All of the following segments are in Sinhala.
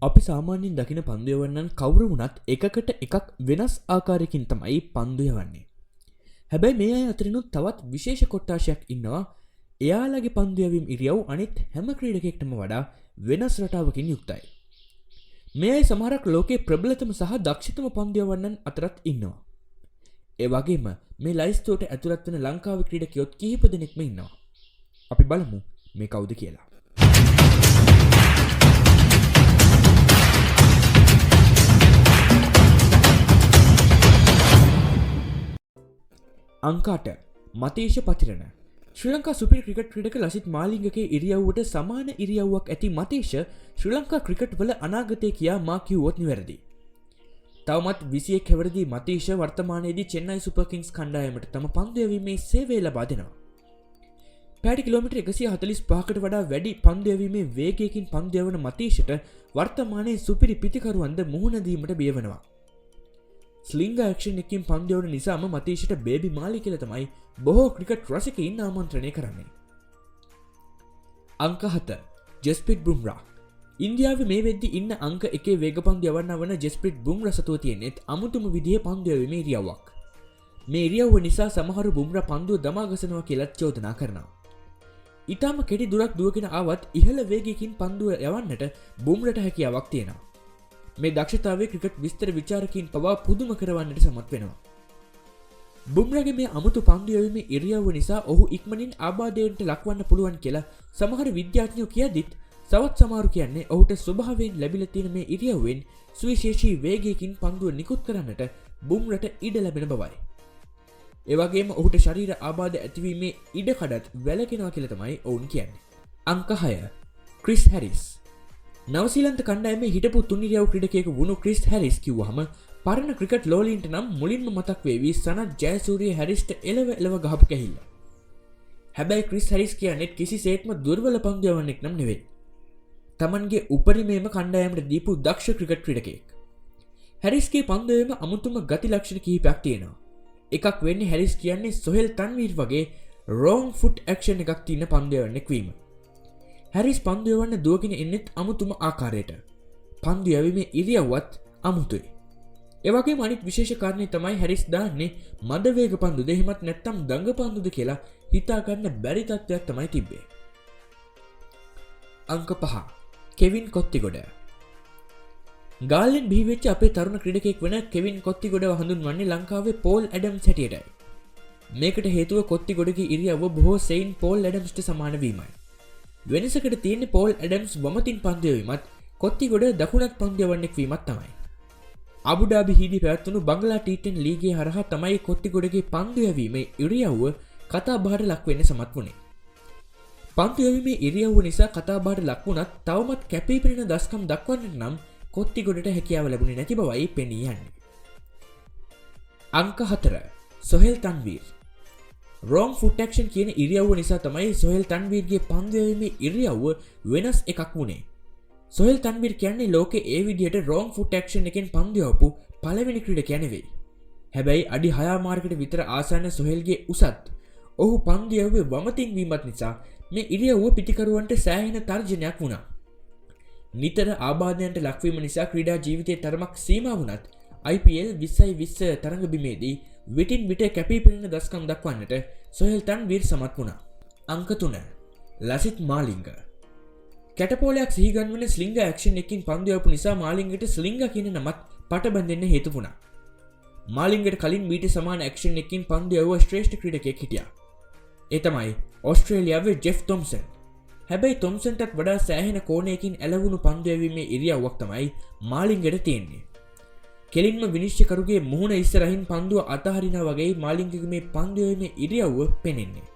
අපි සාමාන්‍යයෙන් දකින පන්දු යවන්නන් කවුරු වුණත් එකකට එකක් වෙනස් ආකාරයකින් තමයි පන්දු යවන්නේ. හැබැයි මේ අය අතරිනුත් තවත් විශේෂ කොට්ටාශයක් ඉන්නවා. එයාලගේ පන්දු යවීම් ඉරියව් අනිත් හැම ක්‍රීඩකයෙක්ටම වඩා වෙනස් රටාවකින් යුක්තයි. මේ අය සමහරක් ලෝකයේ ප්‍රබලතම සහ දක්ෂතම පන්දු යවන්නන් අතරත් ඉන්නවා. ඒ වගේම මේ ලයිස්තුවට ඇතුළත් වෙන ලංකාවේ ක්‍රීඩකයොත් කිහිප දෙනෙක්ම ඉන්නවා. අපි බලමු මේ කවුද කියලා. अंक 8 මතීෂ පතිරණ ශ්‍රී ලංකා සුපිරි ක්‍රිකට් ක්‍රීඩක ලසිත් මාලිංගගේ ඉරියව්වට සමාන ඉරියව්වක් ඇති මතීෂ ශ්‍රී ලංකා ක්‍රිකට් වල අනාගතය කියා මා කිව්වොත් නිවැරදි. තවමත් 21 හැවිරිදි මතීෂ වර්තමානයේදී චෙන්නයි සුපර් කිංස් කණ්ඩායමට තම පන්දු යැවීමේ සේවය ලබා දෙනවා. පැය කිලෝමීටර් 145කට වඩා වැඩි පන්දු යැවීමේ වේගයකින් පන්දු යවන මතීෂට වර්තමානයේ සුපිරි පිතිකරුවන්ද මුහුණ දීමට බියවනවා. ස්ලිංග ඇක්ෂන් එකකින් පන්දු යවන නිසාම මතීෂට බේබි මාලි කියලා තමයි බොහෝ ක්‍රිකට් රසිකයින් ආමන්ත්‍රණය කරන්නේ. අංක 7 ජස්ප්‍රීත් බුම්රා ඉන්දියාවේ මේ වෙද්දි ඉන්න අංක 1 වේග පන්දු යවන්න වන ජස්ප්‍රීත් බුම්රා සතුව තියෙනෙත් අමුතුම විදිහේ පන්දු යැවීමේ ඉරියව්වක්. මේ ඉරියව්ව නිසා සමහරු බුම්රා පන්දුව දමා ගසනවා කියලා චෝදනා කරනවා. ඊටම කෙටි දුරක් දුවගෙන ආවත් ඉහළ වේගයකින් පන්දුව යවන්නට බුම්රාට හැකියාවක් තියෙනවා. මේ දක්ෂතාවය ක්‍රිකට් විස්තර විචාරකයින් පවා පුදුම කරවන්නට සමත් වෙනවා. බුම්රාගේ මේ අමුතු පන්දු යැවීමේ ඉරියව්ව නිසා ඔහු ඉක්මනින් ආබාධයට ලක්වන්න පුළුවන් කියලා සමහර විද්‍යාඥයෝ කියද්දිත් තවත් සමහරු කියන්නේ ඔහුට ස්වභාවයෙන් ලැබිලා තියෙන මේ ඉරියව්වෙන් සුවිශේෂී වේගයකින් පන්දුව නිකුත් කරන්නට බුම්රාට ඉඩ ලැබෙන බවයි. ඒ වගේම ඔහුට ශරීර ආබාධ ඇතිවීමේ ඉඩ කඩත් වැළකෙනවා කියලා තමයි ඔවුන් කියන්නේ. අංක 6 ක්‍රිස් හැරිස් නවසීලන්ත කණ්ඩායමේ හිටපු තුන්නිරියව් ක්‍රීඩකයෙකු වුණු ක්‍රිස් හැරිස් කිව්වහම පරණ ක්‍රිකට් ලෝලීන්ට නම් මුලින්ම මතක් වේවි සනත් ජයසූරිය හැරිස්ට එලව ගහපු කැහිල්ල. හැබැයි ක්‍රිස් හැරිස් කියන්නේ කිසිසේත්ම දුර්වල පන්දු යවන්නෙක් නම් නෙවෙයි. තමන්ගේ උපරිමයේම කණ්ඩායමට දීපු දක්ෂ ක්‍රිකට් ක්‍රීඩකයෙක්. හැරිස්ගේ පන්දු යැවීම අමුතුම ගති ලක්ෂණ කිහිපයක් තියෙනවා. එකක් වෙන්නේ හැරිස් කියන්නේ සොහෙල් තන්වීර් වගේ රෝං ෆුට් ඇක්ෂන් එකක් තියෙන පන්දු යවන්නෙක් වීම. හැරිස් පන්දු යවන්න දුවගෙන එන්නෙත් අමුතුම ආකාරයට. පන්දු යැවීමේ ඉරියව්වත් අමුතුයි. ඒ වගේම අනිත් විශේෂ කාරණේ තමයි හැරිස් දාන්නේ මද වේග පන්දුද එහෙමත් නැත්නම් දඟ පන්දුද කියලා හිතා ගන්න බැරි තත්ත්වයක් තමයි තිබ්බේ. අංක 5 කෙවින් කොත්තිගොඩ ගාල්ලෙන් බිහි වෙච්ච අපේ තරුණ ක්‍රීඩකයෙක් වෙන කෙවින් කොත්තිගොඩව හඳුන්වන්නේ ලංකාවේ පෝල් ඇඩම්ස් හැටියටයි. මේකට හේතුව කොත්තිගොඩගේ ඉරියව්ව බොහෝ සෙයින් පෝල් ඇඩම්ස්ට සමාන වීමයි. වෙනසකට තියෙන්නේ පෝල් ඇඩම්ස් වමතින් පන්දු යැවීමත් කොත්තිගොඩ දකුණත් පන්දු යවන්නෙක් වීමත් තමයි. අබුඩාබි හිදී පැවැත්වුණු බංගලා ටී10 ලීගයේ හරහා තමයි කොත්තිගොඩගේ පන්දු යැවීමේ ඉරියව්ව කතා බහට ලක් වෙන්න සමත් වුණේ. පන්දු යැවීමේ ඉරියව්ව නිසා කතා බහට ලක් වුණත් තවමත් කැපී පෙනෙන දස්කම් දක්වන්නට නම් කොත්තිගොඩට හැකියාව ලැබුණේ නැති බවයි පෙනී යන්නේ. අංක 4 සොහෙල් තන්වීර් රෝං ෆුට් ඇක්ෂන් කියන ඉරියව්ව නිසා තමයි සොහෙල් තන්වීර්ගේ පන්දු යැවීමේ ඉරියව්ව වෙනස් එකක් වුණේ. සොහෙල් තන්වීර් කියන්නේ ලෝකේ ඒ විදිහට රෝං ෆුට් ඇක්ෂන් එකෙන් පන්දු යවපු පළවෙනි ක්‍රීඩකයා නෙවෙයි. හැබැයි අඩි 6 මාර්කට විතර ආසන්න සොහෙල්ගේ උසත් ඔහු පන්දු යැවුවේ වමතින් වීමත් නිසා මේ ඉරියව්ව පිටිකරුවන්ට සෑහෙන තර්ජනයක් වුණා. නිතර ආබාධයන්ට ලක්වීම නිසා ක්‍රීඩා ජීවිතයේ තරමක් සීමා වුණත් IPL 2020 තරඟ බිමේදී විටින් විට කැපී පෙනෙන දස්කම් දක්වන්නට සොහෙල් තන්වීර් සමත් වුණා. අංක 3 ලසිත් මාලිංග කැටපෝලයක් සිහිගන්වන ස්ලිංග ඇක්ෂන් එකකින් පන්දු යවපු නිසා මාලිංගට ස්ලිංග කියන නමත් පටබැඳෙන්න හේතු වුණා. මාලිංගට කලින් මීට සමාන ඇක්ෂන් එකකින් පන්දු යවුව ශ්‍රේෂ්ඨ ක්‍රීඩකයෙක් හිටියා. ඒ තමයි ඕස්ට්‍රේලියාවේ ජෙෆ් තොම්සන්. හැබැයි තොම්සන්ටත් වඩා සෑහෙන කෝණයකින් ඇලවුණු පන්දු යැවීමේ ඉරියව්වක් තමයි මාලිංගට තියෙන්නේ. කෙලින්ම විනිශ්චයකරුගේ මුහුණ ඉස්සරහින් පන්දුව අතහරිනා වගේ මාලිංගගේ මේ පන්දු යැවීමේ ඉරියව්ව පෙනෙන්නේ.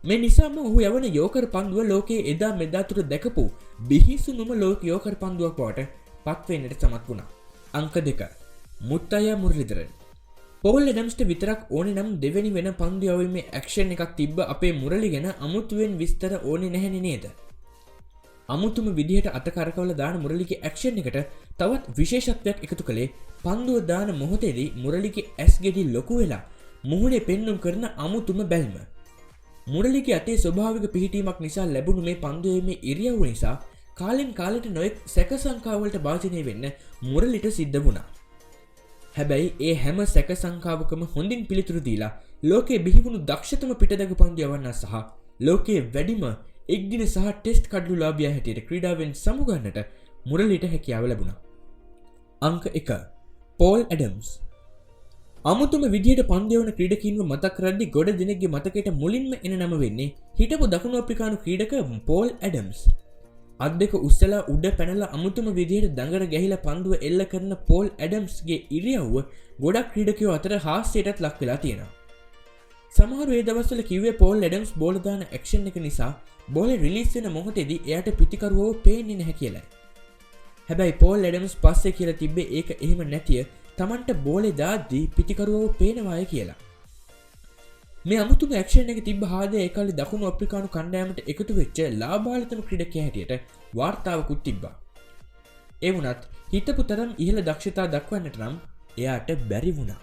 මේ නිසාම ඔහු යවන යෝකර් පන්දුව ලෝකයේ එදා මෙදා තුර දැකපු බිහිසුණුම ලෝක යෝකර් පන්දුවක් බවට පත් වෙන්නට සමත් වුණා. අංක 2 මුත්තයා මුරලිදරන් පෝල් ඇඩම්ස්ට විතරක් ඕනේ නම් දෙවෙනි වෙන පන්දු යැවීමේ ඇක්ෂන් එකක් තිබ්බ අපේ මුරලි ගැන අමුතුවෙන් විස්තර ඕනේ නැහෙනේ නේද? අමුතුම විදිහට අත කරකවල දාන මුරලිගේ ඇක්ෂන් එකට තවත් විශේෂත්වයක් එකතු කළේ පන්දුව දාන මොහොතේදී මුරලිගේ ඇස් ගෙඩි ලොකු වෙලා මුහුණේ පෙන්නුම් කරන අමුතුම බැල්ම. මුරලිගේ අතේ ස්වභාවික පිහිටීමක් නිසා ලැබුණු මේ පන්දු යැවීමේ ඉරියව්ව නිසා කාලෙන් කාලෙට නොයෙක් සැකසංකාවලට භාජනය වෙන්න මුරලිට සිද්ධ වුණා. හැබැයි ඒ හැම සැකසංකාවකම හොඳින් පිළිතුරු දීලා ලෝකයේ බිහිවුණු දක්ෂතම පිටදක පන්දු යවන්න සහ ලෝකයේ වැඩිම එක්දින සහ ටෙස්ට් කඩලු ලාභියා හැටියට ක්‍රීඩාවෙන් සමුගන්නට මුරලිට හැකියාව ලැබුණා. අංක 1. Paul Adam's. අමුතුම විදිහට පන්දු යවන ක්‍රීඩකීන්ව මතක් කරද්දී ගොඩ දෙනෙක්ගේ මතකයට මුලින්ම එන නම වෙන්නේ හිටපු දකුණු අප්‍රිකානු ක්‍රීඩක පෝල් ඇඩම්ස්. අත් දෙක උස්සලා උඩ පැනලා අමුතුම විදිහට දඟර ගැහිලා පන්දුව එල්ල කරන පෝල් ඇඩම්ස්ගේ ඉරියව්ව ගොඩක් ක්‍රීඩකයෝ අතර හාස්‍යයටත් ලක් වෙලා තියෙනවා. සමහර ඒ දවස්වල කිව්වේ පෝල් ඇඩම්ස් බෝල දාන ඇක්ෂන් එක නිසා බෝල රිලීස් වෙන මොහොතේදී එයාට පිටිකරුවව පේන්නේ නැහැ කියලා. හැබැයි පෝල් ඇඩම්ස් පස්සේ කියලා තිබ්බේ ඒක එහෙම නැතිය තමන්ට බෝලේ දාද්දී පිටිකරුවව පේනවාය කියලා. මේ අමුතුම ඇක්ෂන් එක තිබ්බ හාදේ ඒ කාලේ දකුණු අප්‍රිකානු කණ්ඩායමට එකතු වෙච්ච ලාභාලතම ක්‍රීඩකයා හැටියට වාර්තාවකුත් තිබ්බා. ඒ වුණත් හිතපු තරම් ඉහළ දක්ෂතා දක්වන්නට නම් එයාට බැරි වුණා.